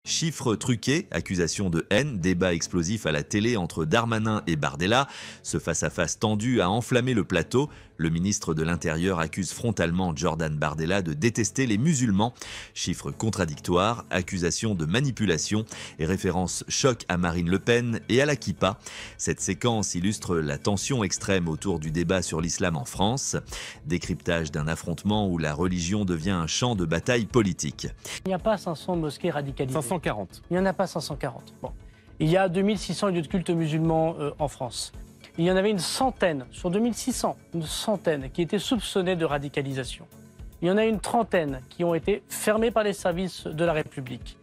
Chiffres truqués, accusations de haine, débat explosif à la télé entre Darmanin et Bardella. Ce face-à-face tendu a enflammé le plateau. Le ministre de l'Intérieur accuse frontalement Jordan Bardella de détester les musulmans. Chiffres contradictoires, accusations de manipulation et références choc à Marine Le Pen et à la kippa. Cette séquence illustre la tension extrême autour du débat sur l'islam en France. Décryptage d'un affrontement où la religion devient un champ de bataille politique. Il n'y a pas 500 mosquées radicalisées. 540. Il n'y en a pas 540. Bon. Il y a 2600 lieux de culte musulmans en France. Il y en avait une centaine, sur 2600, une centaine qui étaient soupçonnés de radicalisation. Il y en a une trentaine qui ont été fermés par les services de la République.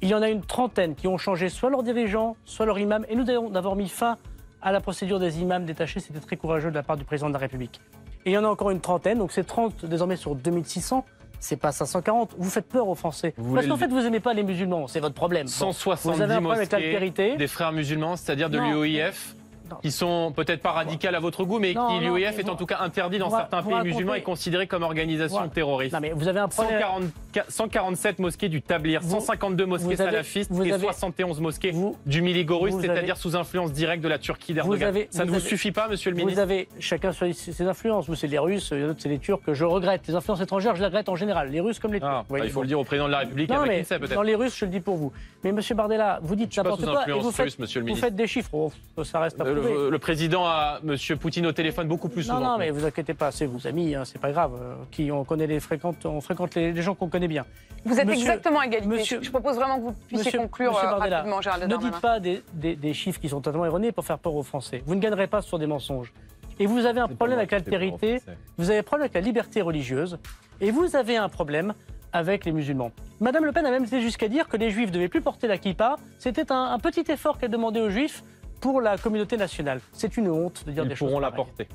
Il y en a une trentaine qui ont changé soit leurs dirigeants, soit leurs imams. Et nous d'avoir mis fin à la procédure des imams détachés, c'était très courageux de la part du président de la République. Et il y en a encore une trentaine, donc c'est 30 désormais sur 2600. C'est pas 540. Vous faites peur aux Français. Parce qu'en fait, vous n'aimez pas les musulmans. C'est votre problème. 170 vous avez un problème avec l'altérité. Des frères musulmans, c'est-à-dire de l'UOIF, qui sont peut-être pas radicales à votre goût, mais qui l'UOIF est en tout cas interdit dans certains pays musulmans et considéré comme organisation terroriste. Non, mais vous avez un problème. 147 mosquées du Tabligh, 152 mosquées salafistes et 71 mosquées du Miligorus, c'est-à-dire sous influence directe de la Turquie d'Erdogan. Ça ne vous suffit pas, monsieur le ministre? Vous avez chacun ses influences. Vous, c'est les Russes, d'autres, c'est les Turcs. Je regrette. Les influences étrangères, je les regrette en général. Les Russes comme les Turcs. Il faut le dire au président de la République avec qui peut-être. Dans les Russes, je le dis pour vous. Mais monsieur Bardella, vous dites n'importe quoi et vous faites des chiffres. Oh, ça reste à prouver. Le président a monsieur Poutine au téléphone beaucoup plus souvent. Non, mais vous inquiétez pas, c'est vos amis, hein, c'est pas grave. On fréquente les gens qu'on connaît bien. Vous êtes exactement à égalité. Je propose vraiment que vous puissiez conclure rapidement, Gérald Darmanin. Ne dites pas des chiffres qui sont totalement erronés pour faire peur aux Français. Vous ne gagnerez pas sur des mensonges. Et vous avez un problème avec l'altérité, vous avez un problème avec la liberté religieuse, et vous avez un problème avec les musulmans. Madame Le Pen a même été jusqu'à dire que les Juifs ne devaient plus porter la kippa. C'était un petit effort qu'elle demandait aux Juifs pour la communauté nationale. C'est une honte de dire des choses. Ils pourront la porter.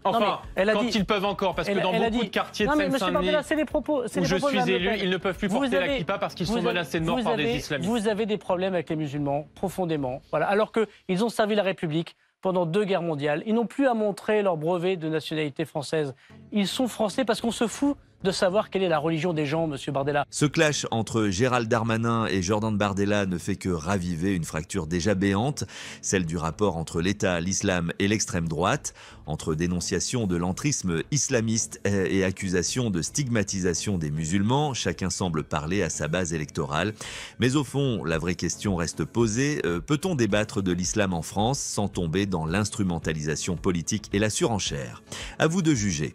Enfin, quand ils peuvent encore, parce que dans beaucoup de quartiers de Seine-Saint-Denis où je suis élu, ils ne peuvent plus porter la kippa parce qu'ils sont menacés de mort par des islamistes. Vous avez des problèmes avec les musulmans, profondément. Voilà. Alors qu'ils ont servi la République pendant 2 guerres mondiales. Ils n'ont plus à montrer leur brevet de nationalité française. Ils sont français parce qu'on se fout de savoir quelle est la religion des gens, monsieur Bardella. Ce clash entre Gérald Darmanin et Jordan Bardella ne fait que raviver une fracture déjà béante, celle du rapport entre l'État, l'islam et l'extrême droite, entre dénonciation de l'entrisme islamiste et accusation de stigmatisation des musulmans. Chacun semble parler à sa base électorale. Mais au fond, la vraie question reste posée. Peut-on débattre de l'islam en France sans tomber dans l'instrumentalisation politique et la surenchère? À vous de juger.